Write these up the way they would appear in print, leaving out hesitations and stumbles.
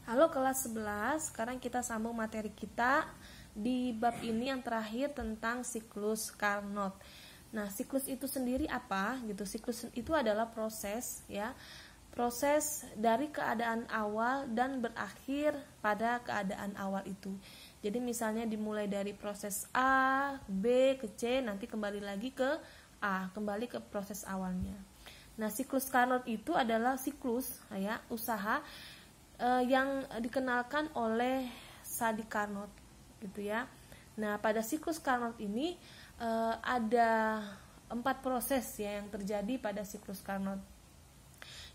Halo kelas 11, sekarang kita sambung materi kita di bab ini yang terakhir tentang siklus Carnot. Nah, siklus itu sendiri apa gitu? Siklus itu adalah proses ya. Proses dari keadaan awal dan berakhir pada keadaan awal itu. Jadi misalnya dimulai dari proses A, B ke C, nanti kembali lagi ke A, kembali ke proses awalnya. Nah, siklus Carnot itu adalah siklus ya, usaha yang dikenalkan oleh Sadi Carnot gitu ya. Nah, pada siklus Carnot ini ada 4 proses ya yang terjadi pada siklus Carnot.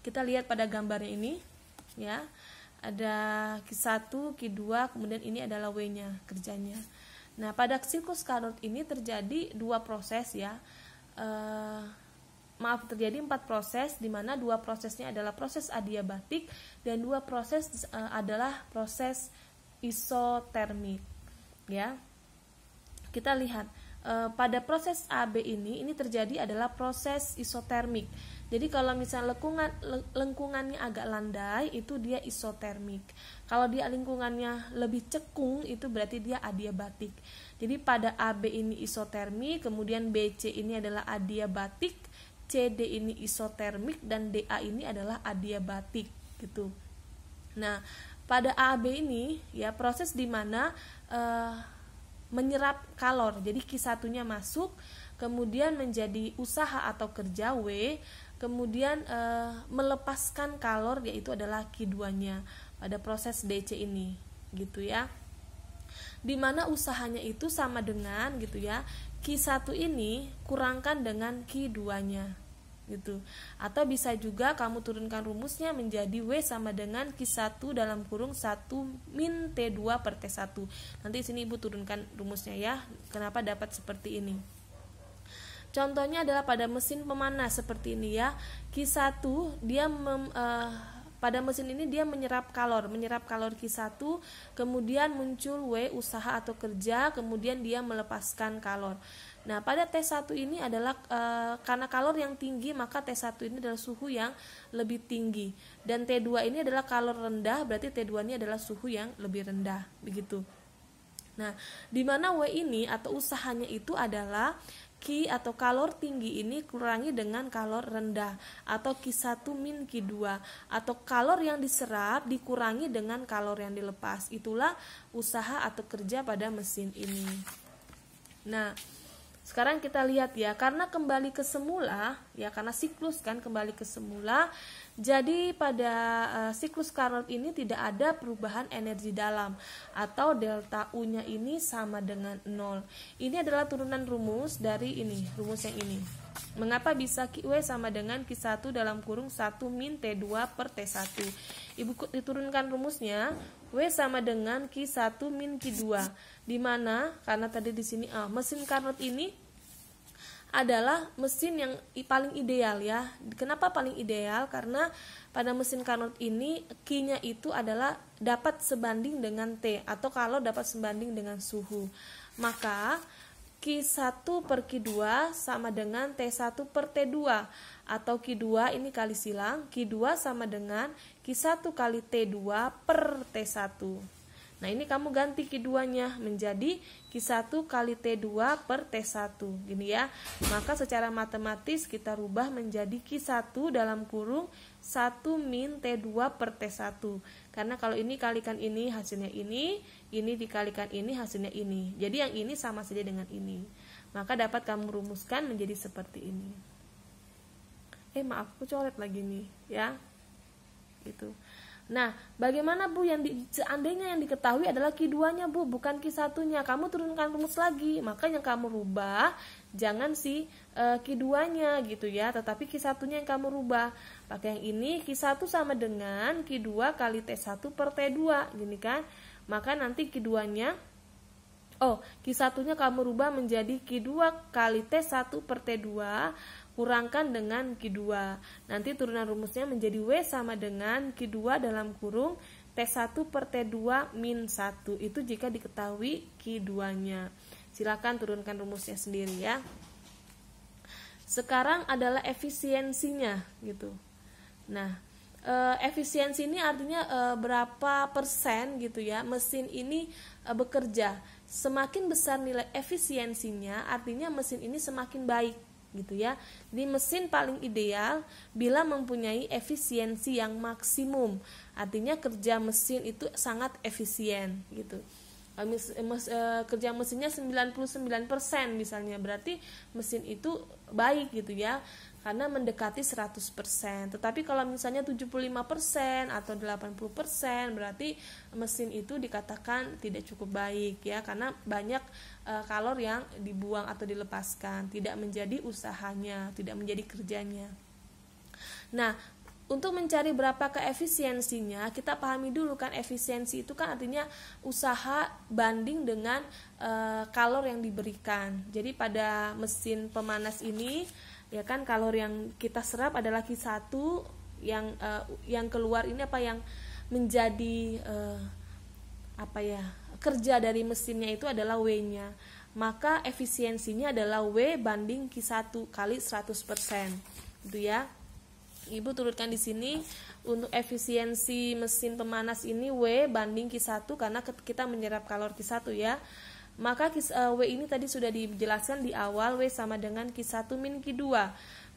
Kita lihat pada gambarnya ini ya. Ada Q1, Q2, kemudian ini adalah W-nya kerjanya. Nah, pada siklus Carnot ini terjadi 2 proses ya. Terjadi 4 proses, di mana 2 prosesnya adalah proses adiabatik dan 2 proses adalah proses isotermik ya. Kita lihat pada proses AB ini terjadi adalah proses isotermik. Jadi kalau misalnya lengkungannya agak landai, itu dia isotermik. Kalau dia lingkungannya lebih cekung, itu berarti dia adiabatik. Jadi pada AB ini isotermik, kemudian BC ini adalah adiabatik, CD ini isotermik, dan DA ini adalah adiabatik gitu. Nah, pada AB ini ya proses di mana menyerap kalor. Jadi Q1-nya masuk, kemudian menjadi usaha atau kerja W, kemudian melepaskan kalor, yaitu adalah Q2-nya pada proses DC ini gitu ya. Di mana usahanya itu sama dengan gitu ya, Q1 ini kurangkan dengan Q2-nya gitu. Atau bisa juga kamu turunkan rumusnya menjadi W sama dengan Q1 dalam kurung 1 min T2 per T1. Nanti sini Ibu turunkan rumusnya ya, kenapa dapat seperti ini. Contohnya adalah pada mesin pemanas seperti ini ya. Q1 dia pada mesin ini dia menyerap kalor Q1, kemudian muncul W usaha atau kerja, kemudian dia melepaskan kalor. Nah, pada T1 ini adalah karena kalor yang tinggi, maka T1 ini adalah suhu yang lebih tinggi. Dan T2 ini adalah kalor rendah, berarti T2 ini adalah suhu yang lebih rendah, begitu. Nah, di mana W ini atau usahanya itu adalah Q atau kalor tinggi ini kurangi dengan kalor rendah, atau Q1 min Q2, atau kalor yang diserap dikurangi dengan kalor yang dilepas. Itulah usaha atau kerja pada mesin ini. Nah, sekarang kita lihat ya, karena kembali ke semula ya, karena siklus kan kembali ke semula, jadi pada siklus Carnot ini tidak ada perubahan energi dalam, atau delta U-nya ini sama dengan 0. Ini adalah turunan rumus dari ini, rumus yang ini. Mengapa bisa W sama dengan Q1 dalam kurung 1 min T2 per T1? Ibu diturunkan rumusnya, W sama dengan Q1 min Q2. Di mana karena tadi di sini mesin Carnot ini adalah mesin yang paling ideal ya. Kenapa paling ideal? Karena pada mesin Carnot ini Q-nya itu adalah dapat sebanding dengan T, atau kalau dapat sebanding dengan suhu. Maka Q1 per Q2 sama dengan T1 per T2, atau Q2 ini kali silang, Q2 sama dengan Q1 kali T2 per T1. Nah, ini kamu ganti Q2-nya menjadi Q1 kali T2 per T1 gini ya. Maka secara matematis kita rubah menjadi Q1 dalam kurung 1 min T2 per T1. Karena kalau ini kalikan ini hasilnya ini dikalikan ini hasilnya ini. Jadi yang ini sama saja dengan ini. Maka dapat kamu rumuskan menjadi seperti ini. Maaf, aku coret lagi nih ya. Gitu. Nah, bagaimana Bu, seandainya yang diketahui adalah Q2-nya Bu, bukan Q1-nya. Kamu turunkan rumus lagi. Maka yang kamu rubah jangan si Q2-nya gitu ya, tetapi Q1-nya yang kamu rubah. Pakai yang ini, Q1 sama dengan Q2 kali T1 per T2 gini kan. Maka nanti Q2-nya Q1-nya kamu rubah menjadi Q2 kali T1 per T2 kurangkan dengan Q2. Nanti turunan rumusnya menjadi W sama dengan Q2 dalam kurung T1 per T2 min 1. Itu jika diketahui Q2-nya. Silakan turunkan rumusnya sendiri ya. Sekarang adalah efisiensinya gitu. Nah, Efisiensi ini artinya berapa persen gitu ya mesin ini bekerja. Semakin besar nilai efisiensinya artinya mesin ini semakin baik gitu ya. Jadi mesin paling ideal bila mempunyai efisiensi yang maksimum. Artinya kerja mesin itu sangat efisien gitu. Kerja mesinnya 99% misalnya, berarti mesin itu baik gitu ya, karena mendekati 100%. Tetapi kalau misalnya 75% atau 80%, berarti mesin itu dikatakan tidak cukup baik ya, karena banyak kalor yang dibuang atau dilepaskan, tidak menjadi usahanya, tidak menjadi kerjanya. Nah, untuk mencari berapa keefisiensinya, kita pahami dulu kan, efisiensi itu kan artinya usaha banding dengan kalor yang diberikan. Jadi pada mesin pemanas ini ya kan, kalor yang kita serap adalah Q1, yang keluar ini yang menjadi kerja dari mesinnya itu adalah W-nya. Maka efisiensinya adalah W banding Q1 kali 100%. Gitu ya. Ibu turutkan di sini untuk efisiensi mesin pemanas ini W banding Q1 karena kita menyerap kalor Q1 ya. Maka W ini tadi sudah dijelaskan di awal, W sama dengan Q1 min Q2.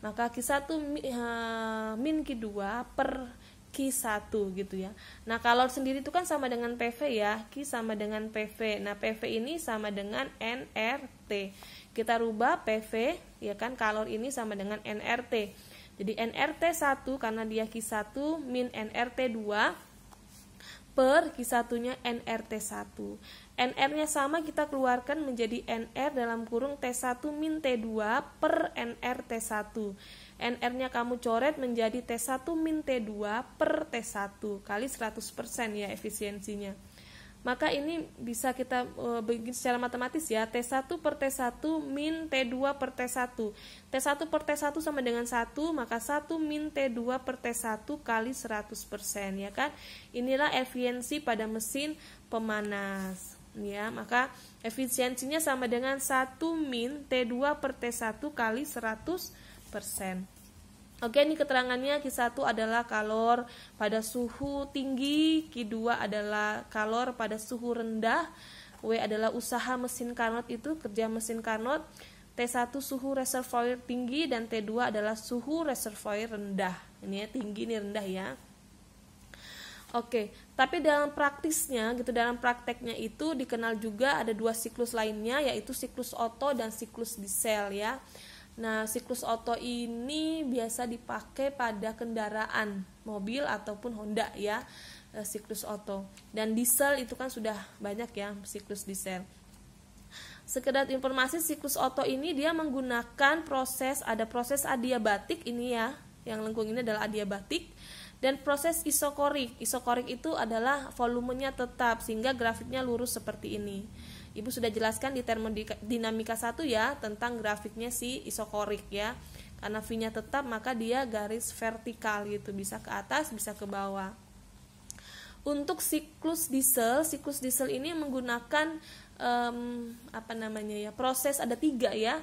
Maka Q1 min Q2 per Q1 gitu ya. Nah, kalor sendiri itu kan sama dengan PV ya. Q sama dengan PV. Nah, PV ini sama dengan nRT. Kita rubah PV ya kan, kalor ini sama dengan nRT. Jadi nRT 1 karena dia Q1 min nRT 2 per Q1-nya nRT 1. NR-nya sama, kita keluarkan menjadi NR dalam kurung T1 min T2 per nRT 1. NR-nya kamu coret menjadi T1 min T2 per T1 kali 100% ya efisiensinya. Maka ini bisa kita bikin secara matematis ya, T1 per T1 min T2 per T1. T1 per T1 sama dengan 1, maka 1 min T2 per T1 kali 100% ya kan. Inilah efisiensi pada mesin pemanas ya. Maka efisiensinya sama dengan 1 min T2 per T1 kali 100%. Oke, ini keterangannya. Q1 adalah kalor pada suhu tinggi, Q2 adalah kalor pada suhu rendah, W adalah usaha mesin Carnot itu, kerja mesin Carnot, T1 suhu reservoir tinggi, dan T2 adalah suhu reservoir rendah. Ini ya, tinggi ini rendah ya. Oke, tapi dalam praktisnya gitu, dalam prakteknya itu dikenal juga ada dua siklus lainnya, yaitu siklus Otto dan siklus diesel ya. Nah, siklus Otto ini biasa dipakai pada kendaraan mobil ataupun Honda ya, siklus Otto. Dan diesel itu kan sudah banyak ya, siklus diesel. Sekedar informasi, siklus Otto ini dia menggunakan ada proses adiabatik ini ya, yang lengkung ini adalah adiabatik, dan proses isokorik. Isokorik itu adalah volumenya tetap sehingga grafiknya lurus seperti ini. Ibu sudah jelaskan di termodinamika 1 ya tentang grafiknya si isokorik ya. Karena V-nya tetap maka dia garis vertikal gitu, bisa ke atas, bisa ke bawah. Untuk siklus diesel ini menggunakan proses ada 3 ya.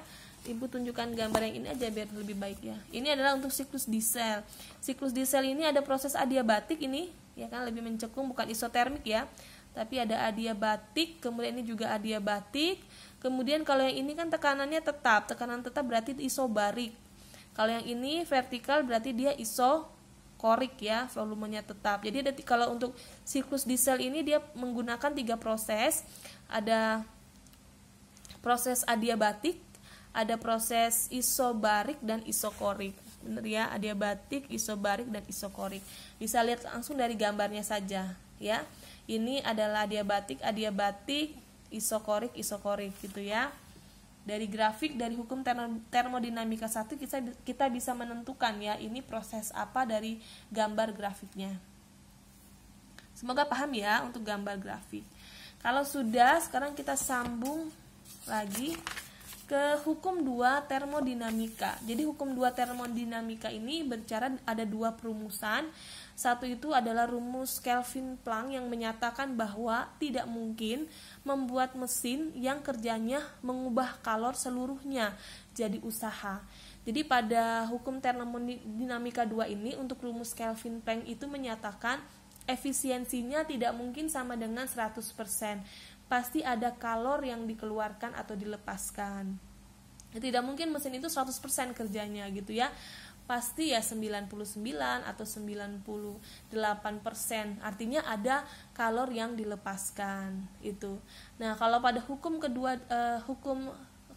Ibu tunjukkan gambar yang ini aja biar lebih baik ya. Ini adalah untuk siklus diesel. Siklus diesel ini ada proses adiabatik ini ya kan, lebih mencekung, bukan isotermik ya. Tapi ada adiabatik, kemudian ini juga adiabatik. Kemudian kalau yang ini kan tekanannya tetap, tekanan tetap berarti isobarik. Kalau yang ini vertikal berarti dia isokorik ya, volumenya tetap. Jadi kalau untuk siklus diesel ini dia menggunakan 3 proses. Ada proses adiabatik, ada proses isobarik dan isokorik. Benar ya, adiabatik, isobarik dan isokorik. Bisa lihat langsung dari gambarnya saja ya. Ini adalah adiabatik, isokorik gitu ya. Dari grafik, dari hukum termodinamika 1 kita bisa menentukan ya, ini proses apa dari gambar grafiknya. Semoga paham ya untuk gambar grafik. Kalau sudah, sekarang kita sambung lagi ke hukum 2 termodinamika. Jadi hukum 2 termodinamika ini berbicara ada 2 perumusan. Satu itu adalah rumus Kelvin Planck yang menyatakan bahwa tidak mungkin membuat mesin yang kerjanya mengubah kalor seluruhnya jadi usaha. Jadi pada hukum termodinamika 2 ini untuk rumus Kelvin-Planck itu menyatakan efisiensinya tidak mungkin sama dengan 100%. Pasti ada kalor yang dikeluarkan atau dilepaskan. Tidak mungkin mesin itu 100% kerjanya gitu ya. Pasti ya 99 atau 98%. Artinya ada kalor yang dilepaskan itu. Nah, kalau pada hukum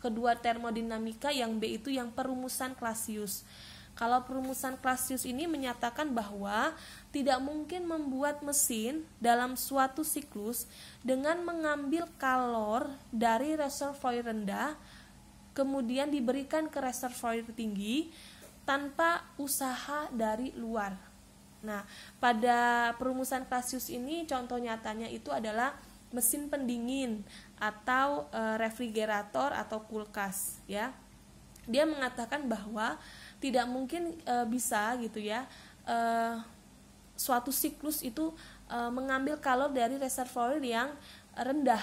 kedua termodinamika yang B itu yang perumusan Clausius. Kalau perumusan Clausius ini menyatakan bahwa tidak mungkin membuat mesin dalam suatu siklus dengan mengambil kalor dari reservoir rendah kemudian diberikan ke reservoir tinggi tanpa usaha dari luar. Nah, pada perumusan Clausius ini contoh nyatanya itu adalah mesin pendingin atau refrigerator atau kulkas ya. Dia mengatakan bahwa tidak mungkin bisa gitu ya suatu siklus itu mengambil kalor dari reservoir yang rendah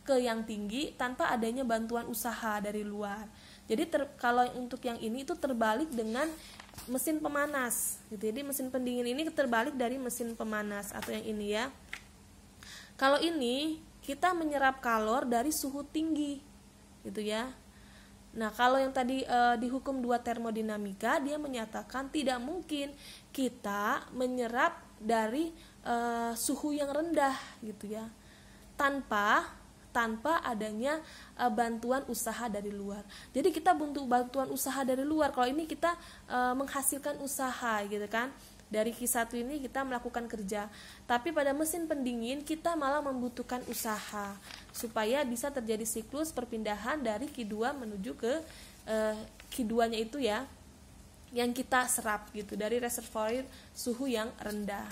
ke yang tinggi tanpa adanya bantuan usaha dari luar. Jadi kalau untuk yang ini itu terbalik dengan mesin pemanas gitu. Jadi mesin pendingin ini terbalik dari mesin pemanas atau yang ini ya. Kalau ini kita menyerap kalor dari suhu tinggi gitu ya. Nah, kalau yang tadi di hukum 2 termodinamika dia menyatakan tidak mungkin kita menyerap dari suhu yang rendah gitu ya. Tanpa adanya bantuan usaha dari luar. Jadi kita butuh bantuan usaha dari luar. Kalau ini kita menghasilkan usaha gitu kan. Dari Q1 ini kita melakukan kerja. Tapi pada mesin pendingin kita malah membutuhkan usaha supaya bisa terjadi siklus perpindahan dari Q2 menuju ke Q2-nya itu ya yang kita serap gitu dari reservoir suhu yang rendah.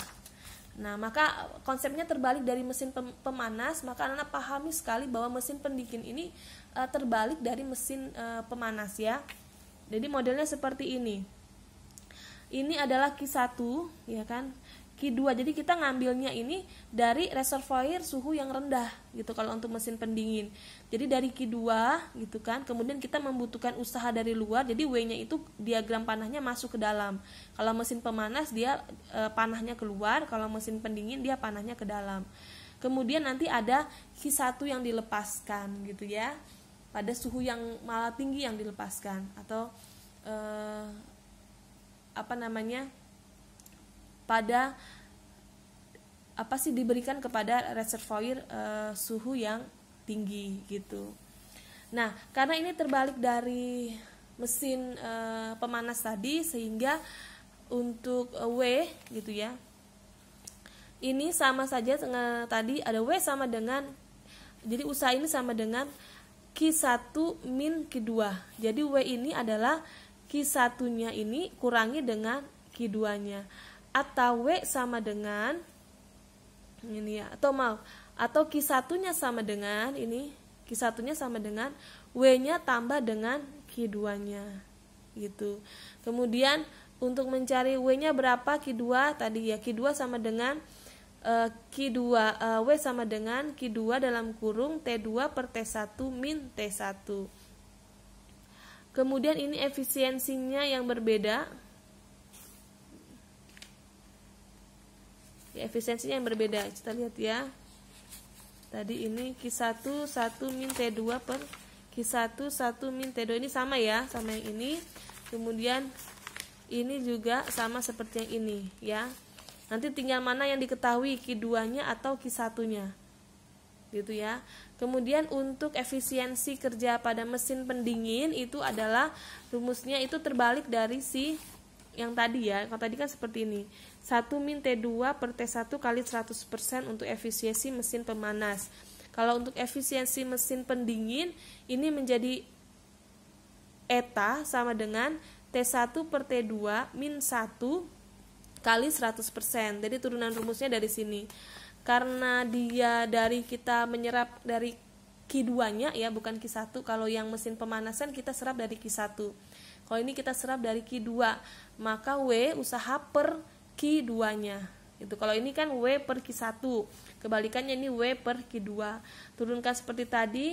Nah, maka konsepnya terbalik dari mesin pemanas, maka anak pahami sekali bahwa mesin pendingin ini terbalik dari mesin pemanas ya. Jadi modelnya seperti ini. Ini adalah Q1 ya kan. Q2. Jadi kita ngambilnya ini dari reservoir suhu yang rendah gitu kalau untuk mesin pendingin. Jadi dari Q2 gitu kan. Kemudian kita membutuhkan usaha dari luar. Jadi W-nya itu diagram panahnya masuk ke dalam. Kalau mesin pemanas dia panahnya keluar, kalau mesin pendingin dia panahnya ke dalam. Kemudian nanti ada Q1 yang dilepaskan gitu ya. Pada suhu yang malah tinggi yang dilepaskan atau pada diberikan kepada reservoir suhu yang tinggi gitu. Nah, karena ini terbalik dari mesin pemanas tadi sehingga untuk W gitu ya. Ini sama saja dengan tadi ada W sama dengan, jadi usaha ini sama dengan Q1 min Q2. Jadi W ini adalah Q1-nya ini kurangi dengan Q2-nya. Atau W sama dengan ini ya, atau Q1-nya sama dengan ini, Q1-nya sama dengan W-nya tambah dengan Q2-nya gitu. Kemudian untuk mencari W-nya berapa Q2 tadi ya, Q2 sama dengan W sama dengan Q2 dalam kurung T2 per T1 min T1. Kemudian ini efisiensinya yang berbeda. Ya, efisiensinya yang berbeda. Kita lihat ya. Tadi ini Q1 1 min T2 per Q1 1 min T2 ini sama ya, sama yang ini. Kemudian ini juga sama seperti yang ini ya. Nanti tinggal mana yang diketahui Q2-nya atau Q1-nya. Gitu ya. Kemudian untuk efisiensi kerja pada mesin pendingin itu adalah rumusnya itu terbalik dari si yang tadi ya. Kalau tadi kan seperti ini. 1 min T2 per T1 kali 100% untuk efisiensi mesin pemanas. Kalau untuk efisiensi mesin pendingin ini menjadi eta sama dengan T1 per T2 min 1 kali 100%. Jadi turunan rumusnya dari sini. Karena dia dari kita menyerap dari Q2-nya ya, bukan Q1. Kalau yang mesin pemanasan kita serap dari Q1. Kalau ini kita serap dari Q2, maka W usaha per Q2-nya. Itu kalau ini kan W per Q1. Kebalikannya ini W per Q2. Turunkan seperti tadi.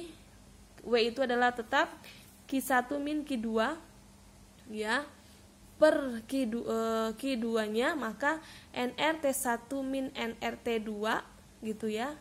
W itu adalah tetap Q1 min Q2 ya per Q2-nya, maka nRT1 min nRT2 gitu ya,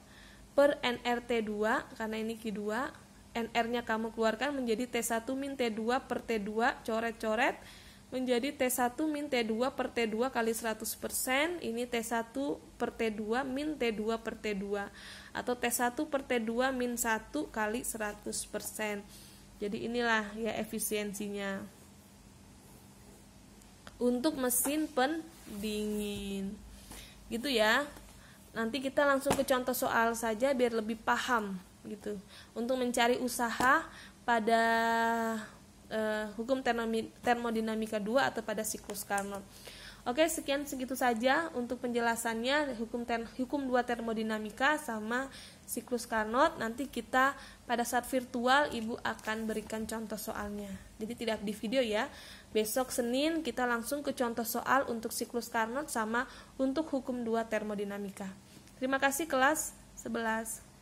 per nRT2, karena ini Q2, nR-nya kamu keluarkan menjadi T1 min T2 per T2, coret-coret, menjadi T1 min T2 per T2 kali 100%, ini T1 per T2 min T2 per T2, atau T1 per T2 min 1 kali 100%. Jadi inilah ya efisiensinya untuk mesin pendingin gitu ya. Nanti kita langsung ke contoh soal saja biar lebih paham gitu, untuk mencari usaha pada hukum termodinamika 2 atau pada siklus Carnot. Oke, segitu saja untuk penjelasannya hukum 2 termodinamika sama siklus Carnot. Nanti kita pada saat virtual Ibu akan berikan contoh soalnya. Jadi tidak di video ya. Besok Senin kita langsung ke contoh soal untuk siklus Carnot sama untuk hukum 2 termodinamika. Terima kasih kelas 11.